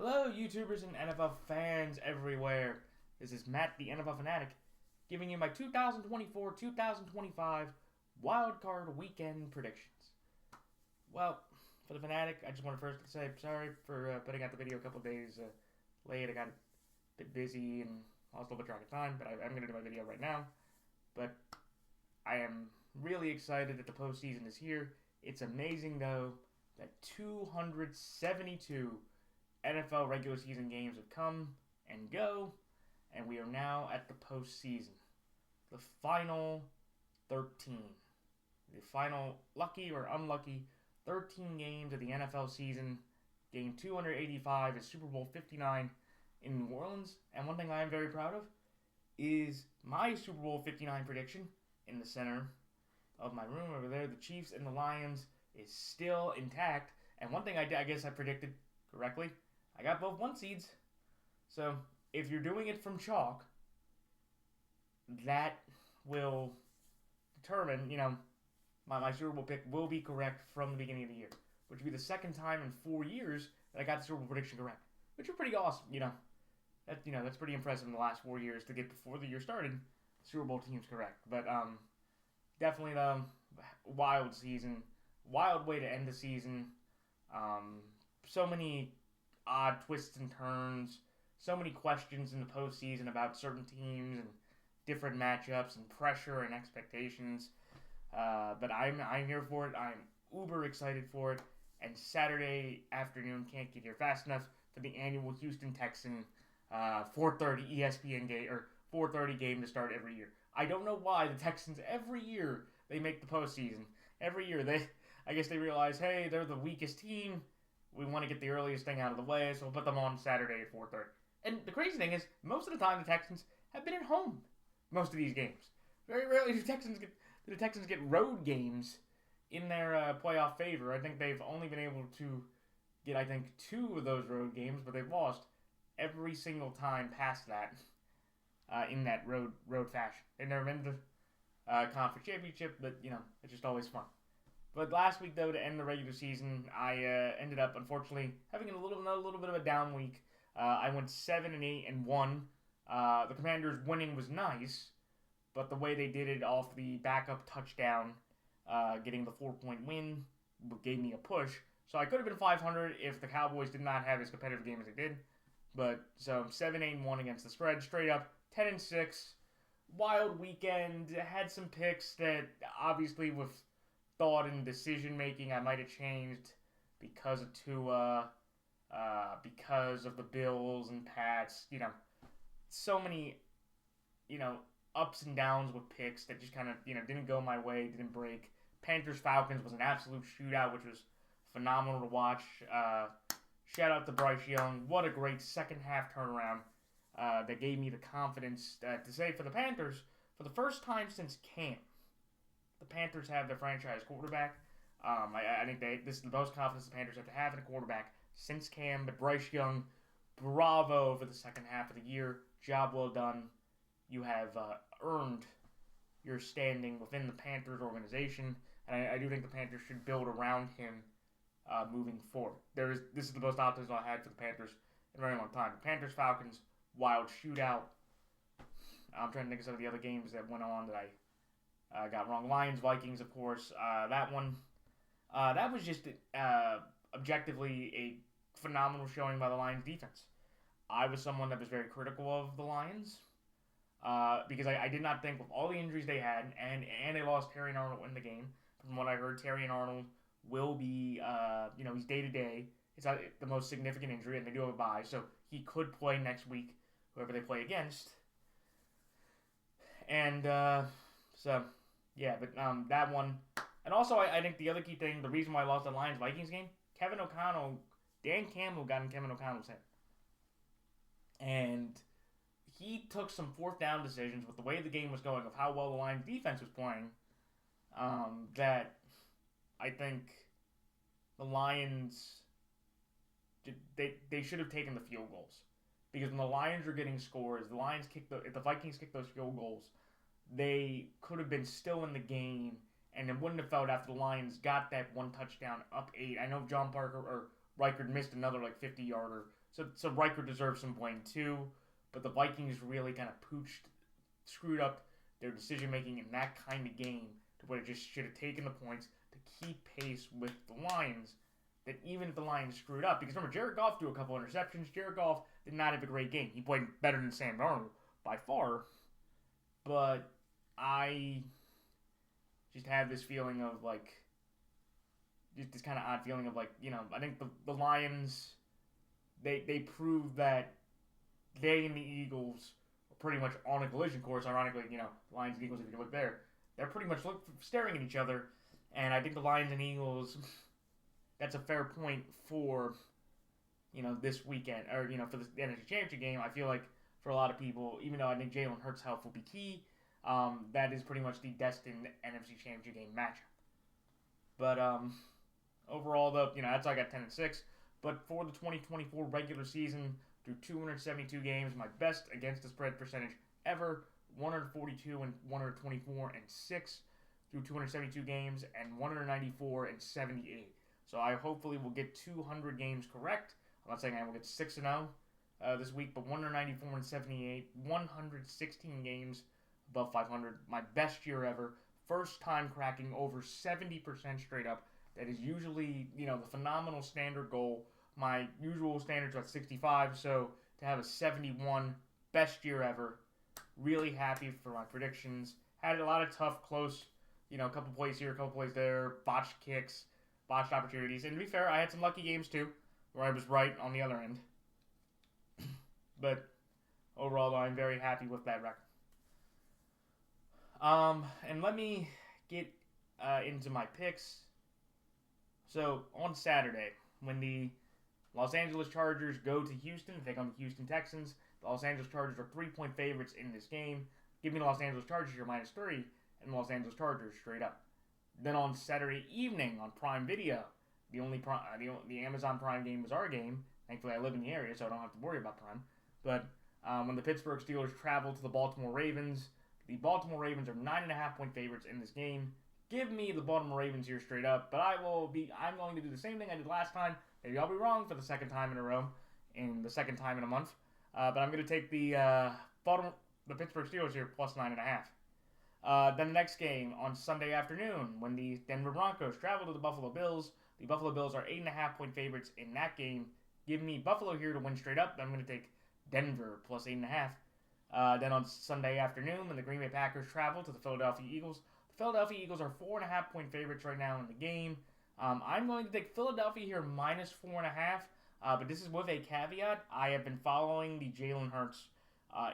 Hello, YouTubers and NFL fans everywhere. This is Matt, the NFL Fanatic, giving you my 2024-2025 wildcard weekend predictions. Well, for the Fanatic, I just want to first say sorry for putting out the video a couple days late. I got a bit busy and lost a little bit track of time, but I'm going to do my video right now. But I am really excited that the postseason is here. It's amazing, though, that 272 NFL regular season games have come and go, and we are now at the postseason. The final 13. The final lucky or unlucky 13 games of the NFL season. Game 285 is Super Bowl 59 in New Orleans. And one thing I am very proud of is my Super Bowl 59 prediction in the center of my room over there. The Chiefs and the Lions is still intact. And one thing I guess I predicted correctly, I got both 1 seeds. So if you're doing it from chalk, that will determine, my Super Bowl pick will be correct from the beginning of the year, which will be the second time in 4 years that I got the Super Bowl prediction correct, which is pretty awesome. That's pretty impressive in the last 4 years to get before the year started, Super Bowl teams correct. But definitely the wild season, wild way to end the season. So many odd twists and turns, so many questions in the postseason about certain teams and different matchups and pressure and expectations. But I'm here for it. I'm uber excited for it. And Saturday afternoon can't get here fast enough for the annual Houston Texan 4:30 ESPN game or 4:30 game to start every year. I don't know why the Texans every year they make the postseason. Every year I guess they realize, hey, they're the weakest team. We want to get the earliest thing out of the way, so we'll put them on Saturday at 4:30. And the crazy thing is, most of the time the Texans have been at home most of these games. Very rarely do the Texans get road games in their playoff favor. I think they've only been able to get, 2 of those road games, but they've lost every single time past that in that road fashion. They've never been to the conference championship, but, it's just always fun. But last week, though, to end the regular season, I ended up, unfortunately, having a little bit of a down week. I went 7-8-1. The Commanders' winning was nice, but the way they did it off the backup touchdown, getting the 4-point win, gave me a push. So I could have been 500 if the Cowboys did not have as competitive a game as they did. But so 7-8-1 against the spread, straight up 10-6. Wild weekend. Had some picks that obviously with thought and decision making I might have changed because of Tua, because of the Bills and Pats. So many, ups and downs with picks that just kind of, didn't go my way, didn't break. Panthers-Falcons was an absolute shootout, which was phenomenal to watch. Shout out to Bryce Young. What a great second half turnaround that gave me the confidence to say for the Panthers, for the first time since camp, the Panthers have their franchise quarterback. I think this is the most confidence the Panthers have to have in a quarterback since Cam. But Bryce Young, bravo for the second half of the year. Job well done. You have earned your standing within the Panthers organization, and I do think the Panthers should build around him moving forward. This is the most optimism I had for the Panthers in a very long time. The Panthers-Falcons, wild shootout. I'm trying to think of some of the other games that went on that I got wrong. Lions-Vikings, of course. That one, that was just objectively a phenomenal showing by the Lions defense. I was someone that was very critical of the Lions because I did not think with all the injuries they had, and they lost Terry and Arnold in the game. From what I heard, Terry and Arnold will be, he's day-to-day. It's not the most significant injury, and they do have a bye, so he could play next week, whoever they play against. And so, yeah, but that one. And also, I think the other key thing, the reason why I lost the Lions-Vikings game, Dan Campbell got in Kevin O'Connell's head. And he took some fourth down decisions with the way the game was going, of how well the Lions defense was playing, that I think the Lions, they should have taken the field goals. Because when the Lions are getting scores, if the Vikings kick those field goals, they could have been still in the game, and it wouldn't have felt after the Lions got that one touchdown up 8. I know John Parker or Riker missed another 50-yarder. So Riker deserves some blame too. But the Vikings really kind of screwed up their decision making in that kind of game to where it just should have taken the points to keep pace with the Lions. That even if the Lions screwed up, because remember, Jared Goff threw a couple interceptions. Jared Goff did not have a great game. He played better than Sam Darnold by far. But I just have this feeling of just this kind of odd feeling of I think the Lions, they proved that they and the Eagles are pretty much on a collision course. Ironically, the Lions and Eagles, if you look there, they're pretty much staring at each other. And I think the Lions and Eagles, that's a fair point for, this weekend, or, for the NFC Championship game. I feel like for a lot of people, even though I think Jalen Hurts' health will be key, that is pretty much the destined NFC Championship game matchup. But overall, though, that's why I got 10-6. But for the 2024 regular season, through 272 games, my best against the spread percentage ever, 142 and 124 and 6 through 272 games, and 194 and 78. So I hopefully will get 200 games correct. I'm not saying I will get 6-0 this week, but 194 and 78, 116 games above 500. My best year ever. First time cracking over 70% straight up. That is usually, the phenomenal standard goal. My usual standard's at 65, so to have a 71, best year ever. Really happy for my predictions. Had a lot of tough, close, a couple plays here, a couple plays there, botched kicks, botched opportunities. And to be fair, I had some lucky games too, where I was right on the other end. But overall, I'm very happy with that record. And let me get into my picks. So on Saturday, when the Los Angeles Chargers go to Houston to take on the Houston Texans, the Los Angeles Chargers are 3-point favorites in this game. Give me the Los Angeles Chargers here -3, and the Los Angeles Chargers straight up. Then on Saturday evening on Prime Video, the Amazon Prime game was our game. Thankfully, I live in the area, so I don't have to worry about Prime. But when the Pittsburgh Steelers travel to the Baltimore Ravens, the Baltimore Ravens are 9.5-point favorites in this game. Give me the Baltimore Ravens here straight up, but I'm going to do the same thing I did last time. Maybe I'll be wrong for the second time in a row, and the second time in a month. But I'm going to take the Pittsburgh Steelers here plus 9.5. Then the next game on Sunday afternoon, when the Denver Broncos travel to the Buffalo Bills are 8.5-point favorites in that game. Give me Buffalo here to win straight up. I'm going to take Denver plus 8.5. Then on Sunday afternoon, when the Green Bay Packers travel to the Philadelphia Eagles, the Philadelphia Eagles are 4.5-point favorites right now in the game. I'm going to take Philadelphia here -4.5. But this is with a caveat. I have been following the Jalen Hurts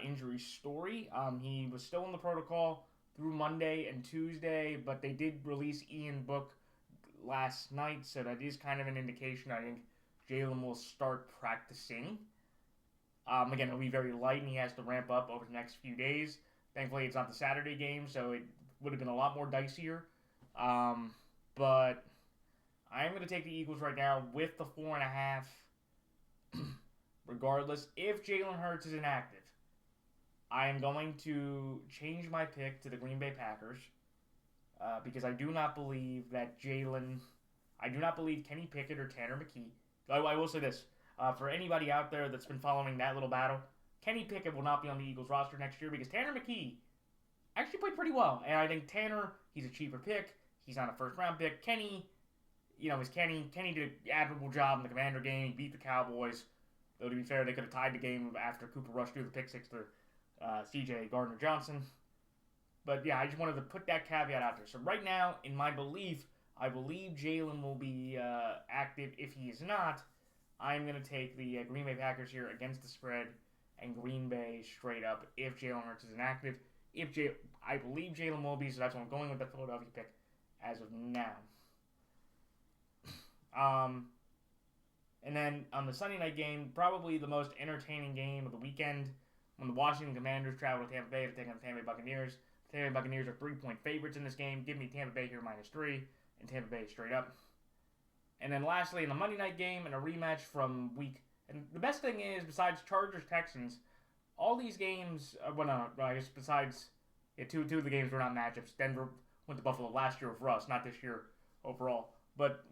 injury story. He was still in the protocol through Monday and Tuesday, but they did release Ian Book last night, so that is kind of an indication. I think Jalen will start practicing. Again, it'll be very light, and he has to ramp up over the next few days. Thankfully, it's not the Saturday game, so it would have been a lot more dicier. But I am going to take the Eagles right now with the 4.5. Regardless, if Jalen Hurts is inactive, I am going to change my pick to the Green Bay Packers because I do not believe that I do not believe Kenny Pickett or Tanner McKee. I will say this. For anybody out there that's been following that little battle, Kenny Pickett will not be on the Eagles roster next year because Tanner McKee actually played pretty well. And I think Tanner, he's a cheaper pick. He's not a first-round pick. Kenny, Kenny did an admirable job in the Commander game. He beat the Cowboys. Though, to be fair, they could have tied the game after Cooper Rush threw the pick six to C.J. Gardner-Johnson. But, yeah, I just wanted to put that caveat out there. So, right now, in my belief, I believe Jalen will be active. If he is not, I'm going to take the Green Bay Packers here against the spread and Green Bay straight up if Jalen Hurts is inactive. I believe Jalen will be, so that's why I'm going with the Philadelphia pick as of now. And then on the Sunday night game, probably the most entertaining game of the weekend, when the Washington Commanders travel to Tampa Bay to take on the Tampa Bay Buccaneers. The Tampa Bay Buccaneers are 3-point favorites in this game. Give me Tampa Bay here -3 and Tampa Bay straight up. And then lastly, in the Monday night game, in a rematch from and the best thing is, besides Chargers-Texans, all these games, I guess besides, two of the games were not matchups. Denver went to Buffalo last year for us, not this year overall. But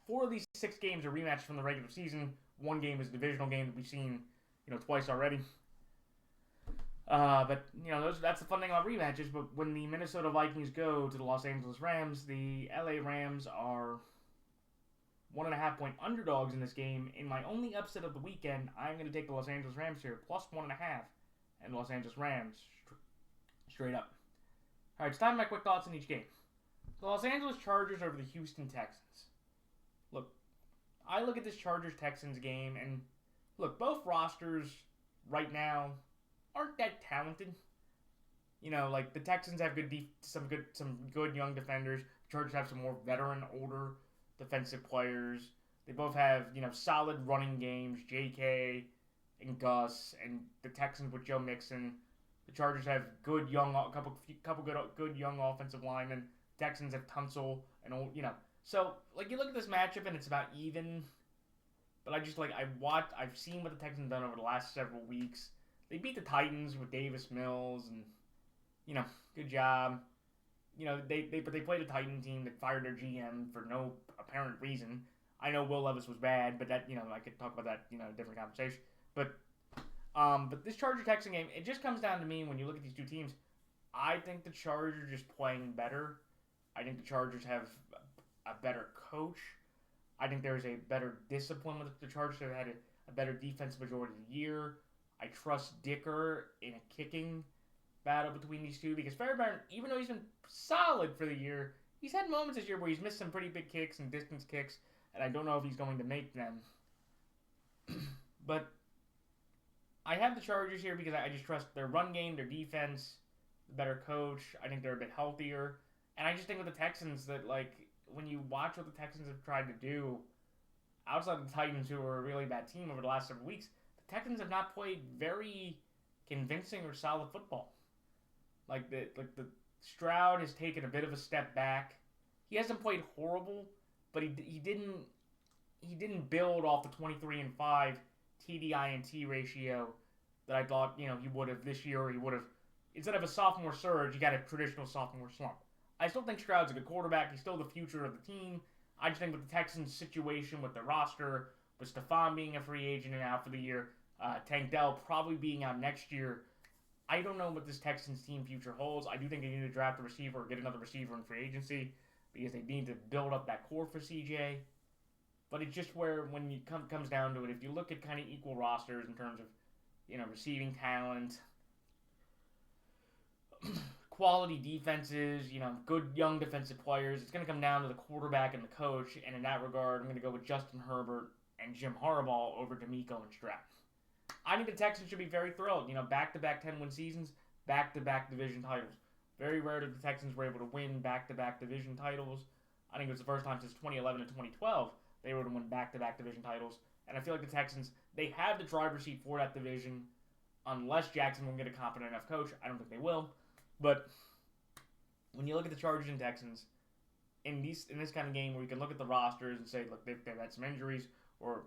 4 of these 6 games are rematches from the regular season. 1 game is a divisional game that we've seen, twice already. But that's the fun thing about rematches. But when the Minnesota Vikings go to the Los Angeles Rams, the LA Rams are 1.5-point underdogs in this game. In my only upset of the weekend, I'm going to take the Los Angeles Rams here, plus 1.5, and the Los Angeles Rams straight up. All right, it's time for my quick thoughts on each game. The Los Angeles Chargers over the Houston Texans. Look, I look at this Chargers-Texans game, and look, both rosters right now aren't that talented. Like the Texans have some good young defenders. The Chargers have some more veteran, older defensive players. They both have solid running games. J.K. and Gus, and the Texans with Joe Mixon. The Chargers have good young couple good young offensive linemen. Texans have Tunsil and So you look at this matchup and it's about even. But I've seen what the Texans have done over the last several weeks. They beat the Titans with Davis Mills and good job. But they played a Titan team that fired their GM for no apparent reason. I know Will Levis was bad, but that I could talk about that in a different conversation. But this Charger-Texan game, it just comes down to me when you look at these two teams. I think the Chargers are just playing better. I think the Chargers have a better coach. I think there's a better discipline with the Chargers. They've had a better defensive majority of the year. I trust Dicker in a kicking battle between these two because Fairbairn, even though he's been solid for the year, he's had moments this year where he's missed some pretty big kicks and distance kicks, and I don't know if he's going to make them. But I have the Chargers here because I just trust their run game, their defense, the better coach. I think they're a bit healthier. And I just think with the Texans that, when you watch what the Texans have tried to do, outside of the Titans, who are a really bad team over the last several weeks, the Texans have not played very convincing or solid football. The Stroud has taken a bit of a step back. He hasn't played horrible, but he didn't build off the 23-5 TDI&T ratio that I thought he would have this year. Or he would have, instead of a sophomore surge, he got a traditional sophomore slump. I still think Stroud's a good quarterback. He's still the future of the team. I just think with the Texans' situation with the roster, with Stephon being a free agent and out for the year, Tank Dell probably being out next year, I don't know what this Texans team future holds. I do think they need to draft a receiver or get another receiver in free agency because they need to build up that core for CJ. But it's just where when it comes down to it, if you look at kind of equal rosters in terms of receiving talent, quality defenses, good young defensive players, it's going to come down to the quarterback and the coach. And in that regard, I'm going to go with Justin Herbert and Jim Harbaugh over D'Amico and Stroud. I think the Texans should be very thrilled. Back-to-back 10-win seasons, back-to-back division titles. Very rare that the Texans were able to win back-to-back division titles. I think it was the first time since 2011 and 2012 they were able to win back-to-back division titles. And I feel like the Texans, they have the driver's seat for that division unless Jackson will get a competent enough coach. I don't think they will. But when you look at the Chargers and Texans, in this kind of game where you can look at the rosters and say, look, they've had some injuries, or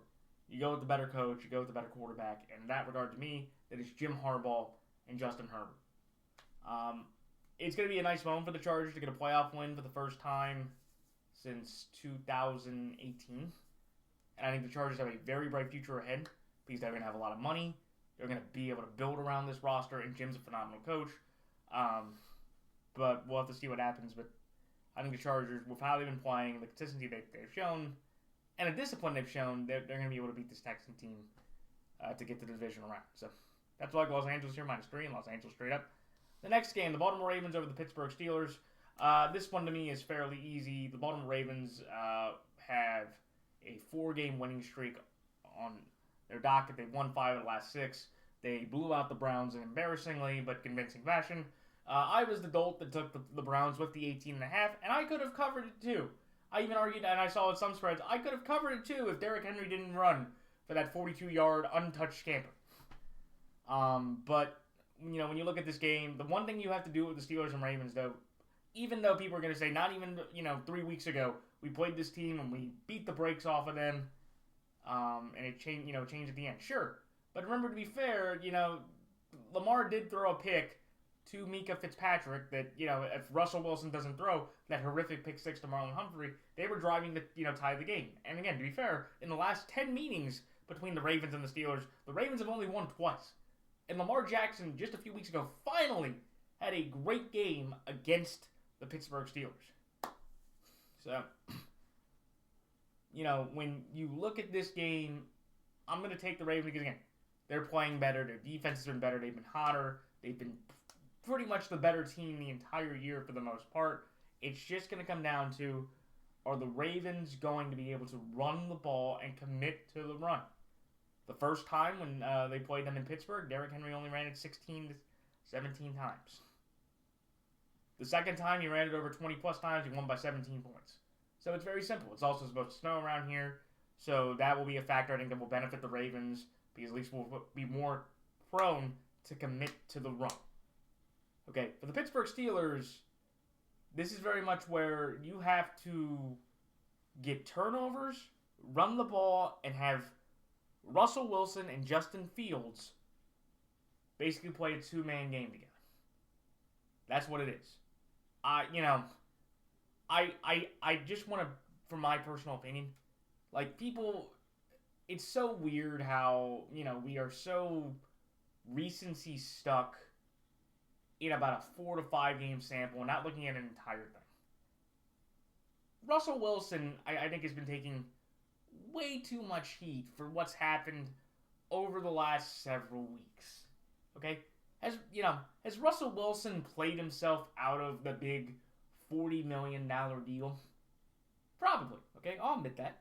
you go with the better coach, you go with the better quarterback. And in that regard, to me, that is Jim Harbaugh and Justin Herbert. It's going to be a nice moment for the Chargers to get a playoff win for the first time since 2018. And I think the Chargers have a very bright future ahead because they're going to have a lot of money. They're going to be able to build around this roster, and Jim's a phenomenal coach. But we'll have to see what happens. But I think the Chargers, with how they've been playing, the consistency they've shown, and the discipline they've shown, they're going to be able to beat this Texan team to get to the divisional round. So that's why I like Los Angeles here, -3, and Los Angeles straight up. The next game, the Baltimore Ravens over the Pittsburgh Steelers. This one to me is fairly easy. The Baltimore Ravens have a 4-game winning streak on their docket. They've won 5 of the last 6. They blew out the Browns in embarrassingly but convincing fashion. I was the dolt that took the Browns with the 18.5, and I could have covered it too. I even argued, and I saw with some spreads, I could have covered it too if Derrick Henry didn't run for that 42-yard untouched scamper. But when you look at this game, the one thing you have to do with the Steelers and Ravens, though, even though people are going to say, not even 3 weeks ago, we played this team and we beat the brakes off of them, and it changed at the end. Sure, but remember, to be fair, Lamar did throw a pick to Mika Fitzpatrick that, if Russell Wilson doesn't throw that horrific pick six to Marlon Humphrey, they were driving to, tie the game. And again, to be fair, in the last 10 meetings between the Ravens and the Steelers, the Ravens have only won twice. And Lamar Jackson, just a few weeks ago, finally had a great game against the Pittsburgh Steelers. So, when you look at this game, I'm going to take the Ravens because, again, they're playing better. Their defense has been better. They've been hotter. They've been pretty much the better team the entire year for the most part. It's just going to come down to, are the Ravens going to be able to run the ball and commit to the run? The first time when they played them in Pittsburgh, Derrick Henry only ran it 16 to 17 times. The second time, he ran it over 20-plus times. He won by 17 points. So it's very simple. It's also supposed to snow around here, so that will be a factor I think that will benefit the Ravens because at least we'll be more prone to commit to the run. Okay, for the Pittsburgh Steelers, this is very much where you have to get turnovers, run the ball, and have Russell Wilson and Justin Fields basically play a two-man game together. That's what it is. I just want to, from my personal opinion, people, it's so weird how, we are so recency stuck in about a 4 to 5 game sample and not looking at an entire thing. Russell Wilson, I think, has been taking way too much heat for what's happened over the last several weeks. Okay? Has Russell Wilson played himself out of the big $40 million deal? Probably. Okay? I'll admit that.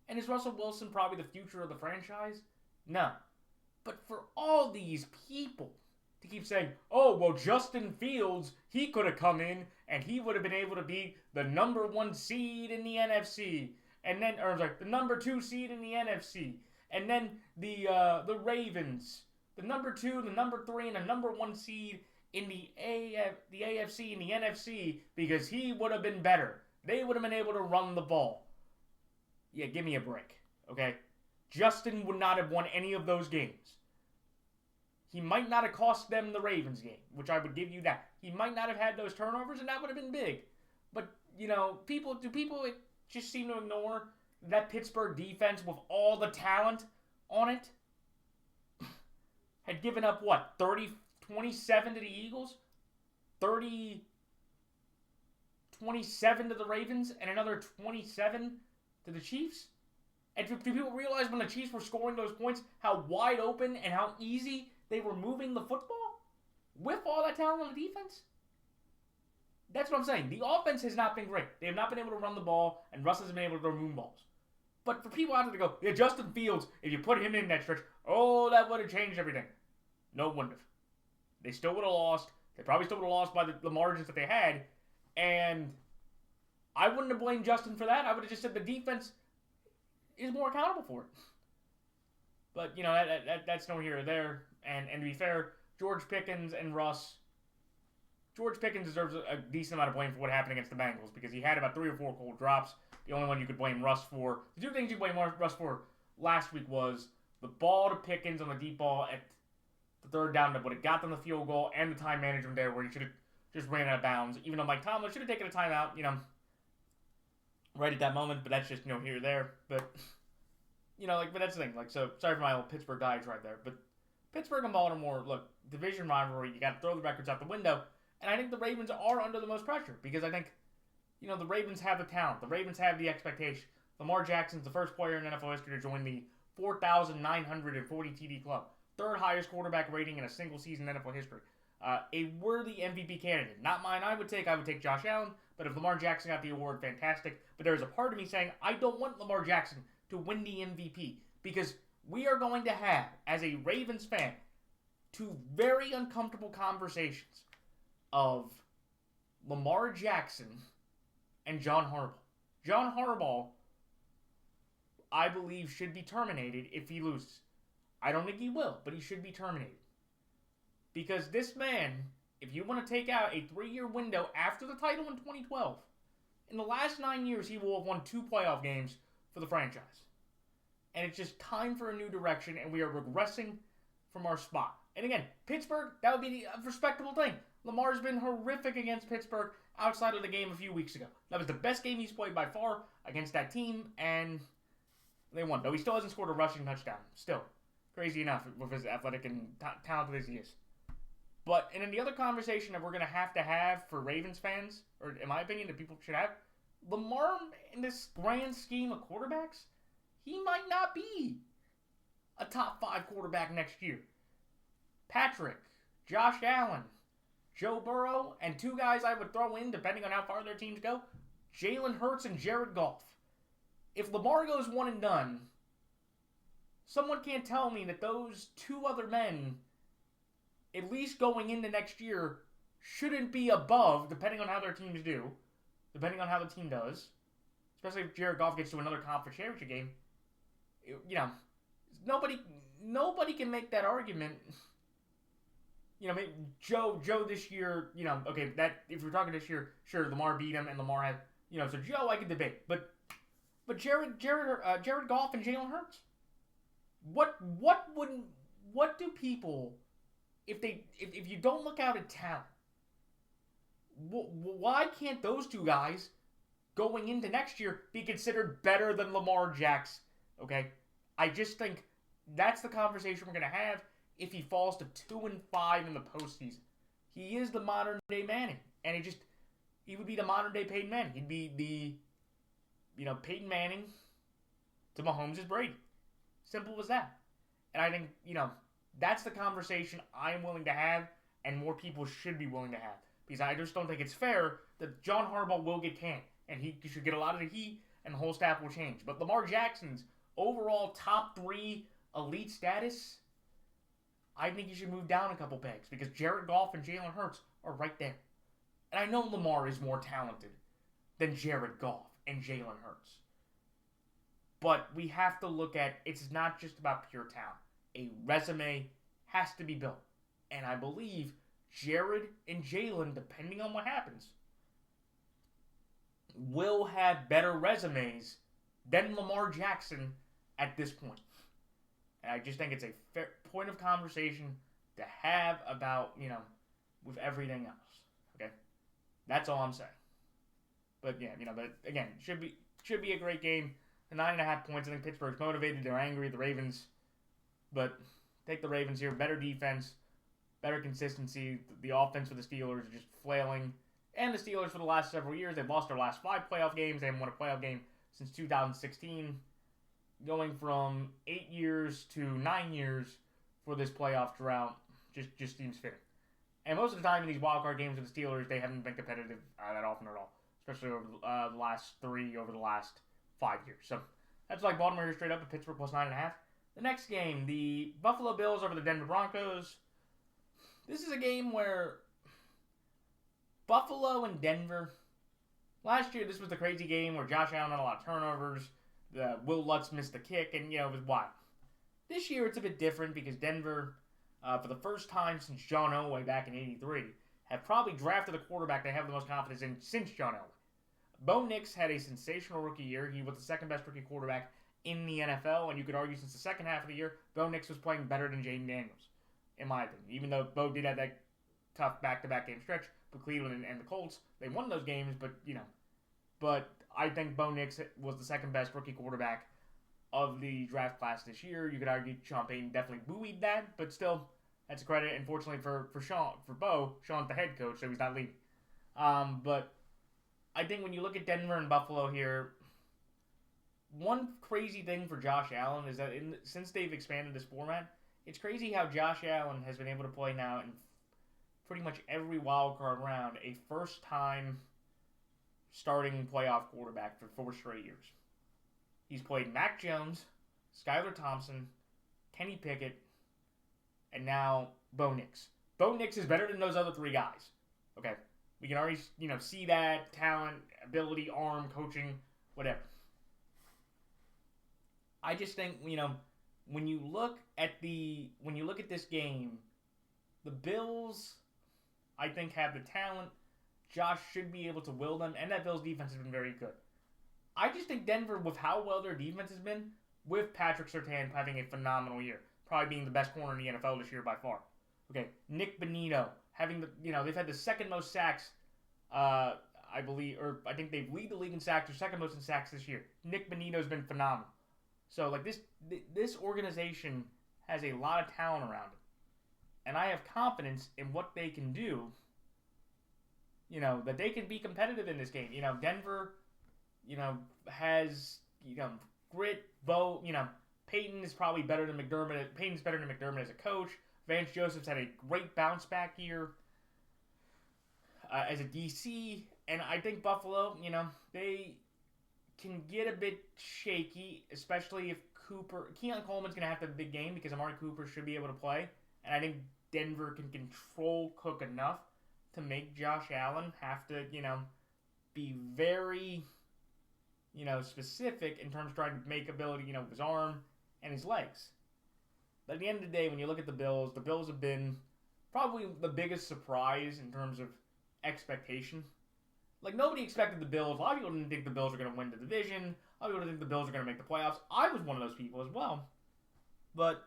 And is Russell Wilson probably the future of the franchise? No. But for all these people to keep saying, oh, well, Justin Fields, he could have come in and he would have been able to be the number 1 seed in the NFC. And then, the number 2 seed in the NFC. And then the Ravens, the number 2, the number 3, and the number 1 seed in the AFC and the NFC because he would have been better. They would have been able to run the ball. Yeah, give me a break, okay? Justin would not have won any of those games. He might not have cost them the Ravens game, which I would give you that. He might not have had those turnovers, and that would have been big. But, people just seem to ignore that Pittsburgh defense with all the talent on it had given up, 27 to the Eagles? 27 to the Ravens, and another 27 to the Chiefs? And do people realize when the Chiefs were scoring those points, how wide open and how easy they were moving the football? With all that talent on the defense? That's what I'm saying. The offense has not been great. They have not been able to run the ball, and Russ hasn't been able to throw moon balls. But for people out there to go, yeah, Justin Fields, if you put him in that stretch, that would have changed everything. No, it wouldn't have. They still would have lost. They probably still would have lost by the margins that they had. And I wouldn't have blamed Justin for that. I would have just said the defense is more accountable for it. But, that's no here or there. And to be fair, George Pickens deserves a decent amount of blame for what happened against the Bengals because he had about 3 or 4 cold drops. The only one you could blame Russ for. The 2 things you blame Russ for last week was the ball to Pickens on the deep ball at the 3rd down that would have got them the field goal and the time management there where he should have just ran out of bounds. Even though Mike Tomlin should have taken a timeout, right at that moment. But that's just, here or there. But, but that's the thing. So sorry for my old Pittsburgh diatribe there. But Pittsburgh and Baltimore, look, division rivalry, you got to throw the records out the window. And I think the Ravens are under the most pressure because I think, the Ravens have the talent. The Ravens have the expectation. Lamar Jackson's the first player in NFL history to join the 4,940 TD club. 3rd highest quarterback rating in a single season in NFL history. A worthy MVP candidate. Not mine I would take Josh Allen. But if Lamar Jackson got the award, fantastic. But there's a part of me saying I don't want Lamar Jackson to win the MVP. Because we are going to have, as a Ravens fan, 2 very uncomfortable conversations of Lamar Jackson and John Harbaugh. John Harbaugh, I believe, should be terminated if he loses. I don't think he will, but he should be terminated. Because this man, if you want to take out a 3-year window after the title in 2012, in the last 9 years, he will have won 2 playoff games for the franchise. And it's just time for a new direction, and we are regressing from our spot. And again, Pittsburgh, that would be a respectable thing. Lamar's been horrific against Pittsburgh outside of the game a few weeks ago. That was the best game he's played by far against that team, and they won. Though he still hasn't scored a rushing touchdown. Still. Crazy enough with his athletic and talented as he is. But, and in the other conversation that we're going to have for Ravens fans, or in my opinion, that people should have, Lamar, in this grand scheme of quarterbacks, he might not be a top 5 quarterback next year. Patrick, Josh Allen, Joe Burrow, and 2 guys I would throw in, depending on how far their teams go, Jalen Hurts and Jared Goff. If Lamar goes one and done, someone can't tell me that those 2 other men, at least going into next year, shouldn't be above, depending on how their teams do, depending on how the team does, especially if Jared Goff gets to another conference championship game. You know, nobody can make that argument. You know, Joe this year, you know, okay, that if we're talking this year, sure, Lamar beat him, and Lamar had, you know, so Joe I could debate, but Jared Goff and Jalen Hurts, what do people, if you don't look out at talent, why can't those 2 guys going into next year be considered better than Lamar Jackson? Okay, I just think that's the conversation we're gonna have. If he falls to 2-5 in the postseason, he is the modern day Manning, and he would be the modern day Peyton Manning. He'd be the, you know, Peyton Manning to Mahomes is Brady. Simple as that. And I think, you know, that's the conversation I'm willing to have, and more people should be willing to have, because I just don't think it's fair that John Harbaugh will get canned, and he should get a lot of the heat, and the whole staff will change. But Lamar Jackson's overall top 3 elite status, I think he should move down a couple pegs, because Jared Goff and Jalen Hurts are right there. And I know Lamar is more talented than Jared Goff and Jalen Hurts. But we have to look at, it's not just about pure talent. A resume has to be built. And I believe Jared and Jalen, depending on what happens, will have better resumes than Lamar Jackson at this point. And I just think it's a fair point of conversation to have about, you know, with everything else. Okay? That's all I'm saying. But yeah, you know, but again, should be a great game. The 9.5 points, I think Pittsburgh's motivated, they're angry, the Ravens. But take the Ravens here, better defense, better consistency. The offense for the Steelers are just flailing. And the Steelers for the last several years, they've lost their last 5 playoff games. They haven't won a playoff game since 2016. Going from 8 years to 9 years for this playoff drought just seems fitting. And most of the time in these wildcard games with the Steelers, they haven't been competitive that often at all, especially over the last 3 over the last 5 years. So that's like Baltimore here straight up at Pittsburgh plus 9.5. The next game, the Buffalo Bills over the Denver Broncos. This is a game where Buffalo and Denver, last year this was the crazy game where Josh Allen had a lot of turnovers. Will Lutz missed the kick, and, you know, it was wild. This year it's a bit different because Denver, for the first time since John Elway back in '83, have probably drafted a quarterback they have the most confidence in since John Elway. Bo Nix had a sensational rookie year. He was the second best rookie quarterback in the NFL, and you could argue since the second half of the year, Bo Nix was playing better than Jaden Daniels, in my opinion. Even though Bo did have that tough back-to-back game stretch with Cleveland and the Colts, they won those games, but, you know, but I think Bo Nix was the second best rookie quarterback of the draft class this year. You could argue Sean Payton definitely buoyed that, but still, that's a credit. Unfortunately for Bo, Sean's the head coach, so he's not leading. But I think when you look at Denver and Buffalo here, one crazy thing for Josh Allen is that since they've expanded this format, it's crazy how Josh Allen has been able to play now in pretty much every wild card round a first-time starting playoff quarterback for 4 straight years. He's played Mac Jones, Skylar Thompson, Kenny Pickett, and now Bo Nix. Bo Nix is better than those other 3 guys. Okay, we can already, you know, see that talent, ability, arm, coaching, whatever. I just think, you know, when you look at this game, the Bills, I think, have the talent. Josh should be able to will them, and that Bills defense has been very good. I just think Denver, with how well their defense has been, with Patrick Surtain having a phenomenal year, probably being the best corner in the NFL this year by far. Okay, Nick Bonito having they've had the second most sacks, I believe, or I think they lead the league in sacks or second most in sacks this year. Nick Bonito's been phenomenal. So like this organization has a lot of talent around it, and I have confidence in what they can do. That they can be competitive in this game. Denver, has grit. Peyton is probably better than McDermott. Peyton's better than McDermott as a coach. Vance Joseph's had a great bounce back year as a DC, and I think Buffalo, they can get a bit shaky, especially if Keon Coleman's going to have to have a big game because Amari Cooper should be able to play, and I think Denver can control Cook enough to make Josh Allen have to, be very, specific in terms of trying to make ability, with his arm and his legs. But at the end of the day, when you look at the Bills have been probably the biggest surprise in terms of expectation. Like, nobody expected the Bills. A lot of people didn't think the Bills were going to win the division. A lot of people didn't think the Bills were going to make the playoffs. I was one of those people as well. But,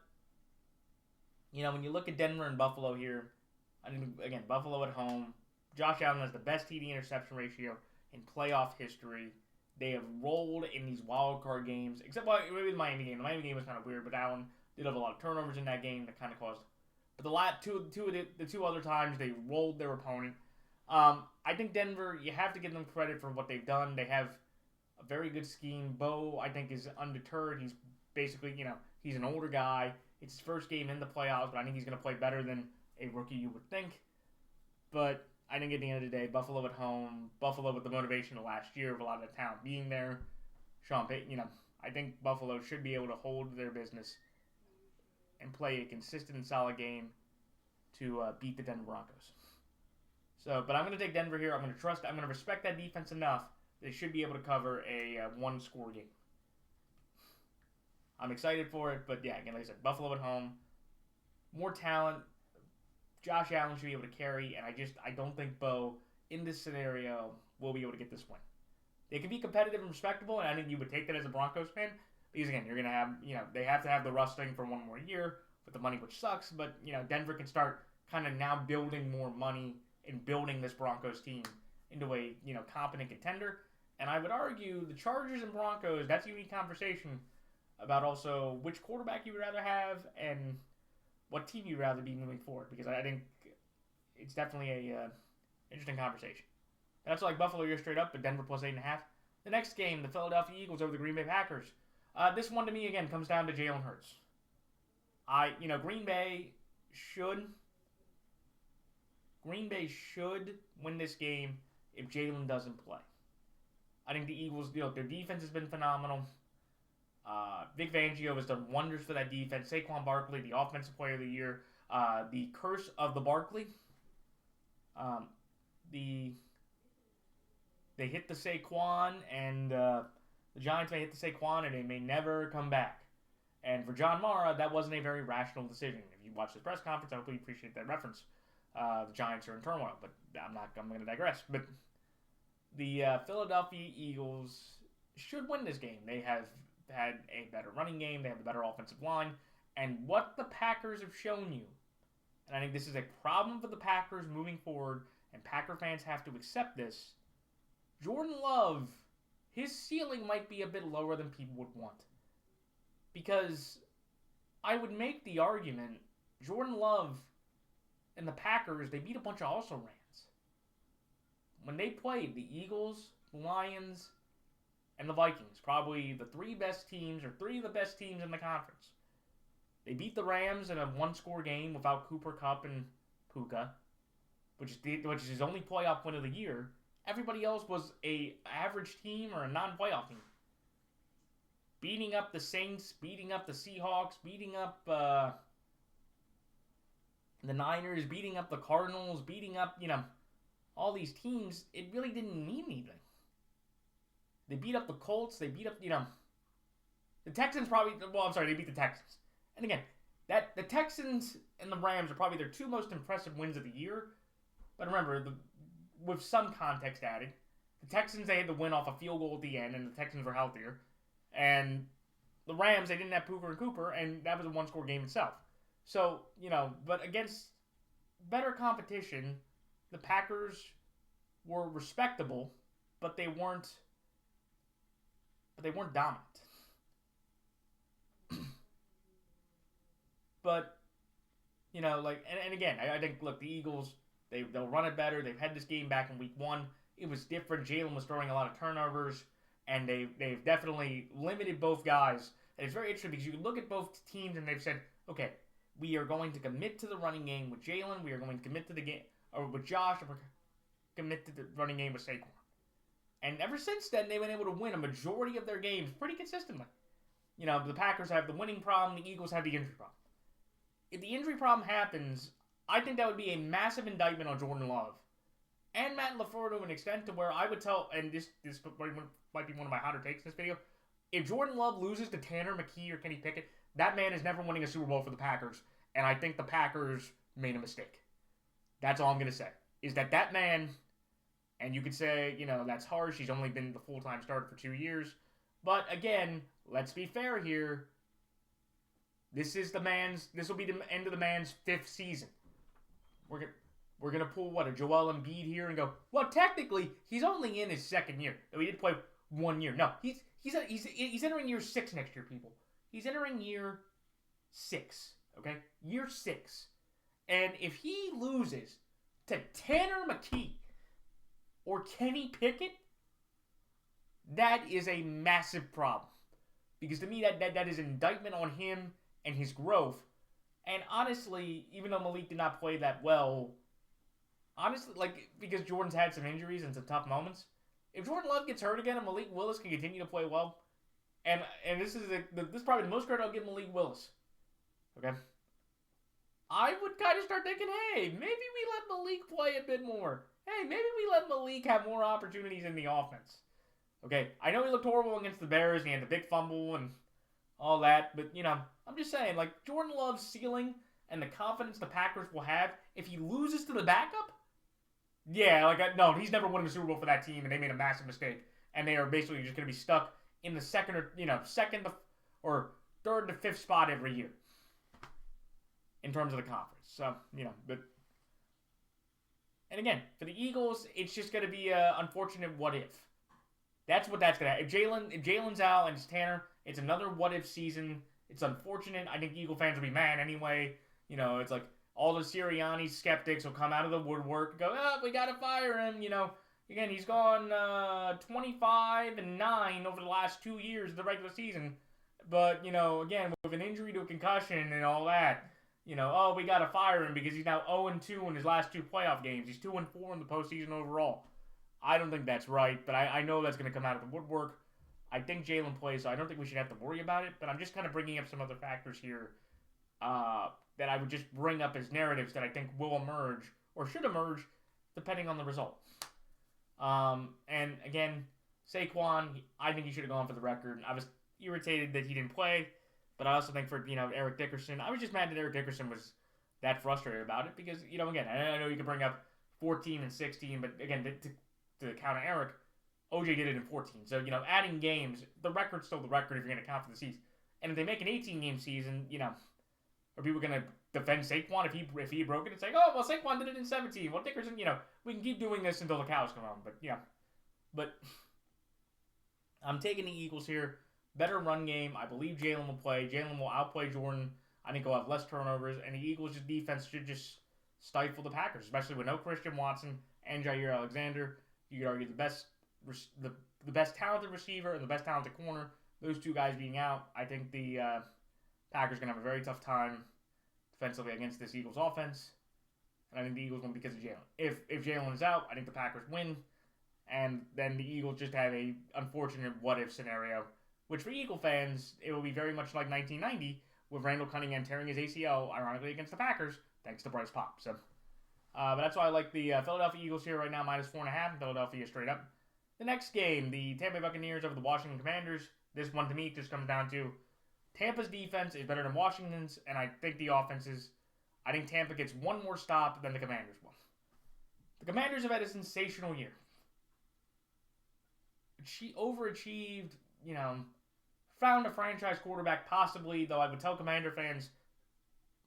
when you look at Denver and Buffalo here, I think, again, Buffalo at home. Josh Allen has the best TD interception ratio in playoff history. They have rolled in these wild card games, except maybe the Miami game. The Miami game was kind of weird, but Allen did have a lot of turnovers in that game that kind of caused. But the two other times they rolled their opponent. I think Denver, you have to give them credit for what they've done. They have a very good scheme. Bo, I think, is undeterred. He's basically, he's an older guy. It's his first game in the playoffs, but I think he's going to play better than a rookie you would think. But I think at the end of the day, Buffalo at home, Buffalo with the motivation of last year of a lot of the talent being there. Sean Payton, I think Buffalo should be able to hold their business and play a consistent and solid game to beat the Denver Broncos. So, but I'm going to take Denver here. I'm going to respect that defense enough. They should be able to cover a one-score game. I'm excited for it, but yeah, again, like I said, Buffalo at home, more talent. Josh Allen should be able to carry, and I don't think Bo, in this scenario, will be able to get this win. They can be competitive and respectable, and I think you would take that as a Broncos fan, because again, you're going to have, they have to have the rusting for one more year with the money, which sucks, but, Denver can start kind of now building more money and building this Broncos team into a, competent contender, and I would argue the Chargers and Broncos, that's a unique conversation about also which quarterback you would rather have and what team you'd rather be moving forward, because I think it's definitely a interesting conversation. That's like Buffalo, you're straight up, but Denver plus 8.5. The next game, the Philadelphia Eagles over the Green Bay Packers. This one to me, again, comes down to Jalen Hurts. Green Bay should win this game if Jalen doesn't play. I think the Eagles, their defense has been phenomenal. Vic Fangio has done wonders for that defense. Saquon Barkley, the offensive player of the year. The curse of the Barkley. They hit the Saquon, and the Giants may hit the Saquon, and they may never come back. And for John Mara, that wasn't a very rational decision. If you watch this press conference, I hope you appreciate that reference. The Giants are in turmoil, but I'm going to digress. But the Philadelphia Eagles should win this game. They have had a better running game. They have a better offensive line. And what the Packers have shown you, and I think this is a problem for the Packers moving forward, and Packer fans have to accept this, Jordan Love, his ceiling might be a bit lower than people would want. Because I would make the argument, Jordan Love and the Packers, they beat a bunch of also-rans. When they played the Eagles, Lions, and the Vikings, probably the three best teams, or three of the best teams in the conference. They beat the Rams in a one-score game without Cooper Kupp and Puka, which is his only playoff win of the year. Everybody else was a average team or a non-playoff team. Beating up the Saints, beating up the Seahawks, beating up the Niners, beating up the Cardinals, beating up, all these teams, it really didn't mean anything. They beat up the Colts, they beat up, the Texans they beat the Texans. And again, the Texans and the Rams are probably their two most impressive wins of the year. But remember, with some context added, the Texans, they had to win off a field goal at the end, and the Texans were healthier. And the Rams, they didn't have Puka and Cooper, and that was a one-score game itself. So, but against better competition, the Packers were respectable, but they weren't dominant. But, and again, I think, look, the Eagles, they'll run it better. They've had this game back in week 1. It was different. Jalen was throwing a lot of turnovers, and they've definitely limited both guys. And it's very interesting because you can look at both teams, and they've said, okay, we are going to commit to the running game with Jalen. We are going to commit to the game, or with Josh, and we're going to commit to the running game with Saquon. And ever since then, they've been able to win a majority of their games pretty consistently. The Packers have the winning problem. The Eagles have the injury problem. If the injury problem happens, I think that would be a massive indictment on Jordan Love and Matt LaFleur to an extent, to where I would tell, and this might be one of my hotter takes in this video, if Jordan Love loses to Tanner McKee or Kenny Pickett, that man is never winning a Super Bowl for the Packers, and I think the Packers made a mistake. That's all I'm going to say, is that man, and you could say, that's harsh, he's only been the full-time starter for 2 years, but again, let's be fair here, this will be the end of the man's 5th season. We're gonna pull a Joel Embiid here and go, well, technically he's only in his 2nd year. Though he did play 1 year. No, he's entering year 6 next year, people. He's entering year 6. Okay, year 6, and if he loses to Tanner McKee or Kenny Pickett, that is a massive problem, because to me that is an indictment on him and his growth. And honestly, even though Malik did not play that well, honestly, because Jordan's had some injuries and some tough moments, if Jordan Love gets hurt again and Malik Willis can continue to play well, and this is probably the most credit I'll give Malik Willis, okay? I would kind of start thinking, hey, maybe we let Malik play a bit more. Hey, maybe we let Malik have more opportunities in the offense. Okay, I know he looked horrible against the Bears, and he had the big fumble and all that, but, I'm just saying, Jordan Love's ceiling and the confidence the Packers will have if he loses to the backup, no, he's never winning a Super Bowl for that team, and they made a massive mistake, and they are basically just going to be stuck in the second or third to fifth spot every year in terms of the conference. So, but, and again, for the Eagles, it's just going to be an unfortunate what if. That's what that's going to happen. If Jalen's out and it's Tanner, it's another what-if season. It's unfortunate. I think Eagle fans will be mad anyway. It's like all the Sirianni skeptics will come out of the woodwork and go, we got to fire him. Again, he's gone 25-9 over the last 2 years of the regular season. But, again, with an injury to a concussion and all that, we got to fire him because he's now 0-2 in his last 2 playoff games. He's 2-4 in the postseason overall. I don't think that's right, but I know that's going to come out of the woodwork. I think Jalen plays, so I don't think we should have to worry about it, but I'm just kind of bringing up some other factors here that I would just bring up as narratives that I think will emerge, or should emerge, depending on the result. And again, Saquon, I think he should have gone for the record. I was irritated that he didn't play, but I also think for, Eric Dickerson, I was just mad that Eric Dickerson was that frustrated about it, because, again, I know you could bring up 14 and 16, but again, to counter Eric, OJ did it in 14. So, adding games, the record's still the record if you're going to count for the season. And if they make an 18-game season, are people going to defend Saquon if he broke it and say, oh, well, Saquon did it in 17. Well, Dickerson, we can keep doing this until the cows come home. But I'm taking the Eagles here. Better run game. I believe Jalen will play. Jalen will outplay Jordan. I think he'll have less turnovers. And the Eagles' defense should just stifle the Packers, especially with no Christian Watson and Jair Alexander. You could argue the best talented receiver and the best talented corner, those 2 guys being out, I think the Packers are going to have a very tough time defensively against this Eagles offense. And I think the Eagles win because of Jalen. If Jalen is out, I think the Packers win. And then the Eagles just have a unfortunate what-if scenario, which for Eagle fans, it will be very much like 1990 with Randall Cunningham tearing his ACL, ironically, against the Packers, thanks to Bryce Pop. So, but that's why I like the Philadelphia Eagles here right now, -4.5. Philadelphia straight up. The next game, the Tampa Bay Buccaneers over the Washington Commanders. This one, to me, just comes down to Tampa's defense is better than Washington's, and I think the offense is... I think Tampa gets one more stop than the Commanders will. The Commanders have had a sensational year. She overachieved, found a franchise quarterback, possibly, though I would tell Commander fans,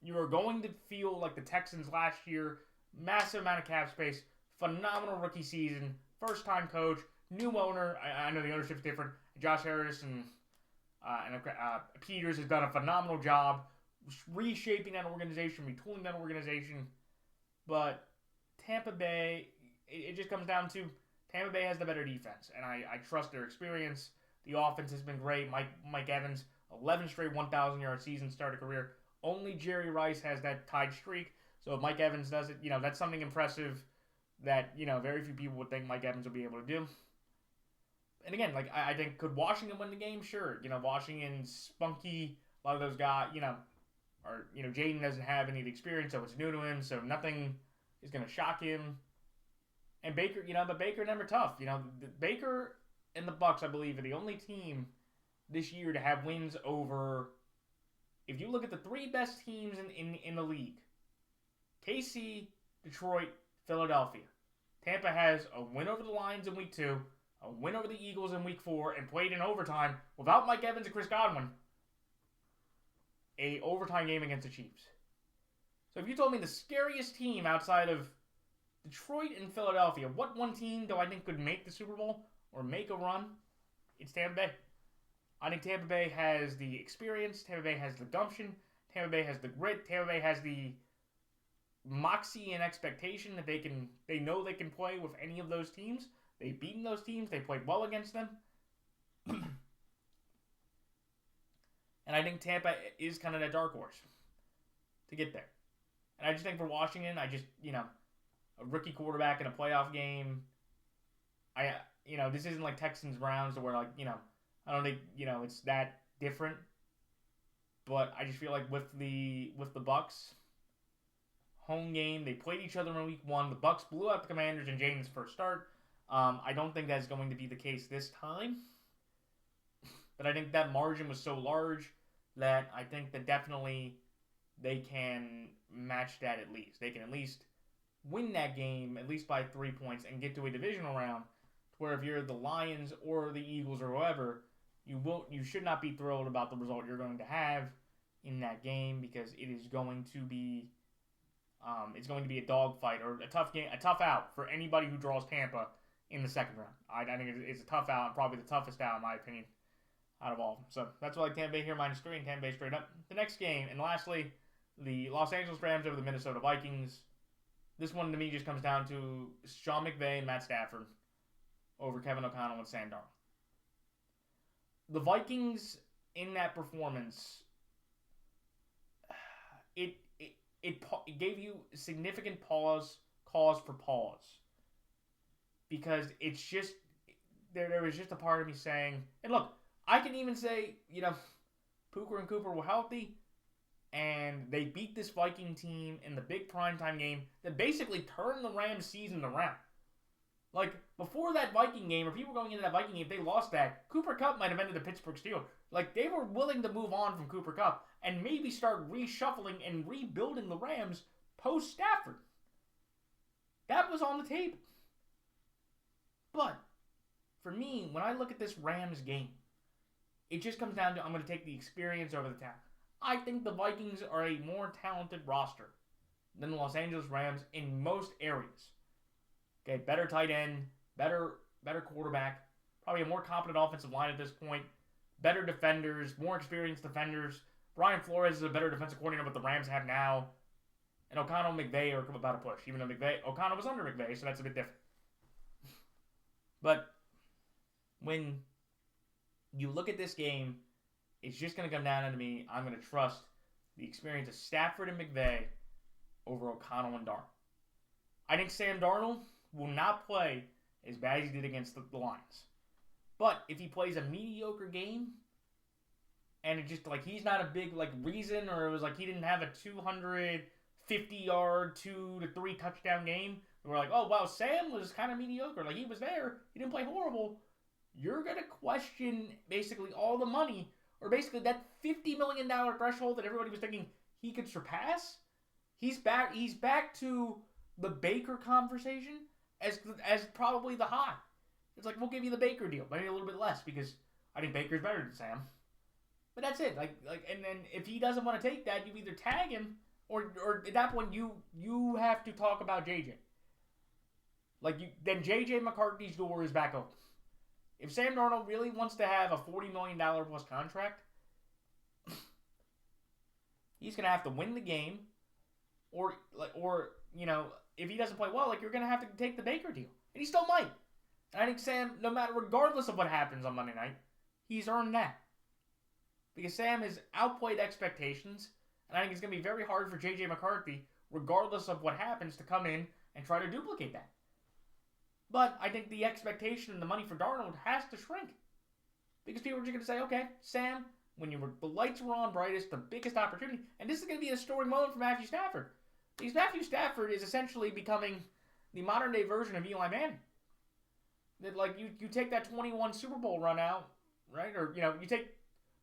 you are going to feel like the Texans last year, massive amount of cap space, phenomenal rookie season, first-time coach, new owner. I know the ownership's different. Josh Harris and Peters has done a phenomenal job reshaping that organization, retooling that organization. But Tampa Bay, it just comes down to Tampa Bay has the better defense, and I trust their experience. The offense has been great. Mike Evans, 11 straight 1,000-yard season, started career. Only Jerry Rice has that tied streak. So if Mike Evans does it, that's something impressive that, very few people would think Mike Evans would be able to do. And again, I think, could Washington win the game? Sure. Washington's spunky. A lot of those guys, Jaden doesn't have any of the experience, so it's new to him, so nothing is going to shock him. And Baker, but Baker and them are tough. Baker and the Bucks, I believe, are the only team this year to have wins over, if you look at the three best teams in the league, KC, Detroit, Philadelphia. Tampa has a win over the Lions in week 2, a win over the Eagles in week 4, and played in overtime without Mike Evans and Chris Godwin. A overtime game against the Chiefs. So if you told me the scariest team outside of Detroit and Philadelphia, what one team do I think could make the Super Bowl or make a run? It's Tampa Bay. I think Tampa Bay has the experience. Tampa Bay has the gumption. Tampa Bay has the grit. Tampa Bay has the moxie and expectation that they know they can play with any of those teams. They've beaten those teams. They played well against them. And I think Tampa is kind of that dark horse to get there. And I just think for Washington, a rookie quarterback in a playoff game, this isn't like Texans-Browns where, I don't think, it's that different. But I just feel like with the Bucks, home game, they played each other in week 1. The Bucks blew out the Commanders in Jaden's first start. I don't think that's going to be the case this time. But I think that margin was so large that I think that definitely they can match that at least. They can at least win that game, at least by 3 points, and get to a divisional round where if you're the Lions or the Eagles or whoever, you should not be thrilled about the result you're going to have in that game because it is going to be a dogfight or a tough game, a tough out for anybody who draws Tampa in the second round. I think it's a tough out, and probably the toughest out in my opinion out of all of them. So that's why I like Tampa Bay here -3 and Tampa Bay straight up. The next game, and lastly, the Los Angeles Rams over the Minnesota Vikings. This one to me just comes down to Sean McVay and Matt Stafford over Kevin O'Connell and Sam Darnold. The Vikings in that performance, it gave you significant cause for pause. Because it's just, there was just a part of me saying, and look, I can even say, Puka and Cooper were healthy, and they beat this Viking team in the big primetime game that basically turned the Rams season around. Like, before that Viking game, or people going into that Viking game, if they lost that, Cooper Kupp might have ended the Pittsburgh Steelers. Like, they were willing to move on from Cooper Kupp and maybe start reshuffling and rebuilding the Rams post-Stafford. That was on the table. But, for me, when I look at this Rams game, it just comes down to I'm going to take the experience over the talent. I think the Vikings are a more talented roster than the Los Angeles Rams in most areas. Okay, better tight end, better quarterback, probably a more competent offensive line at this point, better defenders, more experienced defenders. Brian Flores is a better defensive coordinator than what the Rams have now. And O'Connell and McVay are about to push, even though O'Connell was under McVay, so that's a bit different. But when you look at this game, it's just going to come down to me. I'm going to trust the experience of Stafford and McVay over O'Connell and Darnold. I think Sam Darnold will not play as bad as he did against the Lions. But if he plays a mediocre game, and it just, he's not a big, reason, or it was he didn't have a 250-yard, 2 to 3 touchdown game, and we're like, oh, wow, Sam was kind of mediocre. He was there. He didn't play horrible. You're going to question basically all the money, or basically that $50 million threshold that everybody was thinking he could surpass. He's back to the Baker conversation as probably the high. It's we'll give you the Baker deal, maybe a little bit less, because I think Baker's better than Sam. But that's it. And then if he doesn't want to take that, you either tag him, or at that point you have to talk about JJ. Then JJ McCarthy's door is back open. If Sam Darnold really wants to have a $40 million plus contract, he's gonna have to win the game, or if he doesn't play well, you're gonna have to take the Baker deal, and he still might. And I think Sam, regardless of what happens on Monday night, he's earned that because Sam has outplayed expectations, and I think it's gonna be very hard for JJ McCarthy, regardless of what happens, to come in and try to duplicate that. But I think the expectation and the money for Darnold has to shrink. Because people are just going to say, okay, Sam, when the lights were on brightest, the biggest opportunity, and this is going to be a historic moment for Matthew Stafford. Because Matthew Stafford is essentially becoming the modern day version of Eli Manning. That you take that 21 Super Bowl run out, right? Or, you take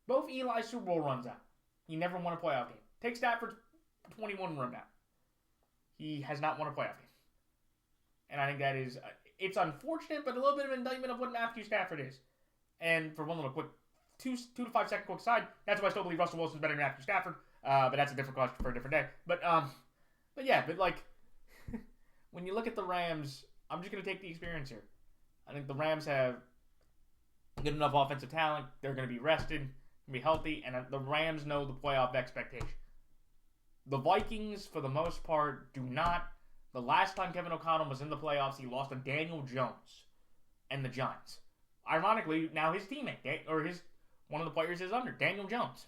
both Eli's Super Bowl runs out. He never won a playoff game. Take Stafford's 21 run out. He has not won a playoff game. And I think that is... It's unfortunate, but a little bit of an indictment of what Matthew Stafford is. And for one little quick 2 to 5 second quick side, that's why I still believe Russell Wilson's better than Matthew Stafford. But that's a different question for a different day. But when you look at the Rams, I'm just going to take the experience here. I think the Rams have good enough offensive talent. They're going to be rested, going to be healthy, and the Rams know the playoff expectation. The Vikings, for the most part, do not. The last time Kevin O'Connell was in the playoffs, he lost to Daniel Jones and the Giants. Ironically, now his teammate, one of the players is under, Daniel Jones.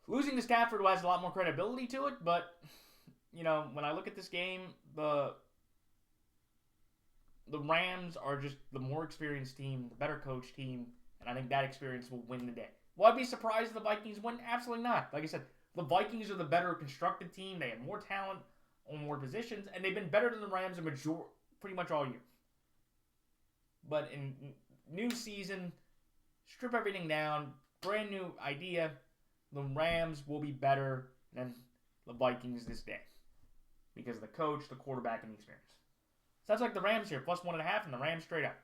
Losing to Stafford has a lot more credibility to it, but, when I look at this game, the Rams are just the more experienced team, the better coach team, and I think that experience will win the day. Will I be surprised if the Vikings win? Absolutely not. Like I said, the Vikings are the better constructed team. They have more talent on more positions, and they've been better than the Rams pretty much all year. But in new season, strip everything down, brand new idea, the Rams will be better than the Vikings this day because of the coach, the quarterback, and the experience. Sounds like the Rams here, plus 1.5, and the Rams straight up.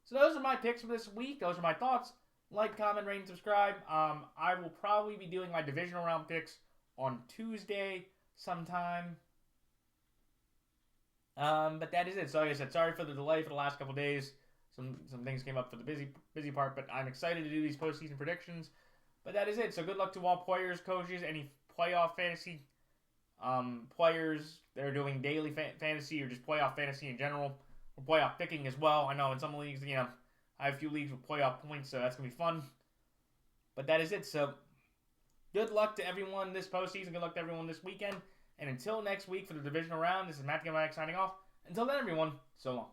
So those are my picks for this week. Those are my thoughts. Like, comment, rate, and subscribe. I will probably be doing my divisional round picks on Tuesday sometime. But that is it. So like I said, sorry for the delay for the last couple days. Some things came up for the busy part, but I'm excited to do these postseason predictions. But that is it. So good luck to all players, coaches, any playoff fantasy players that are doing daily fantasy or just playoff fantasy in general, or playoff picking as well. I know in some leagues, I have a few leagues with playoff points, so that's going to be fun. But that is it. So, good luck to everyone this postseason. Good luck to everyone this weekend. And until next week for the divisional round, this is Matthew Mike signing off. Until then, everyone, so long.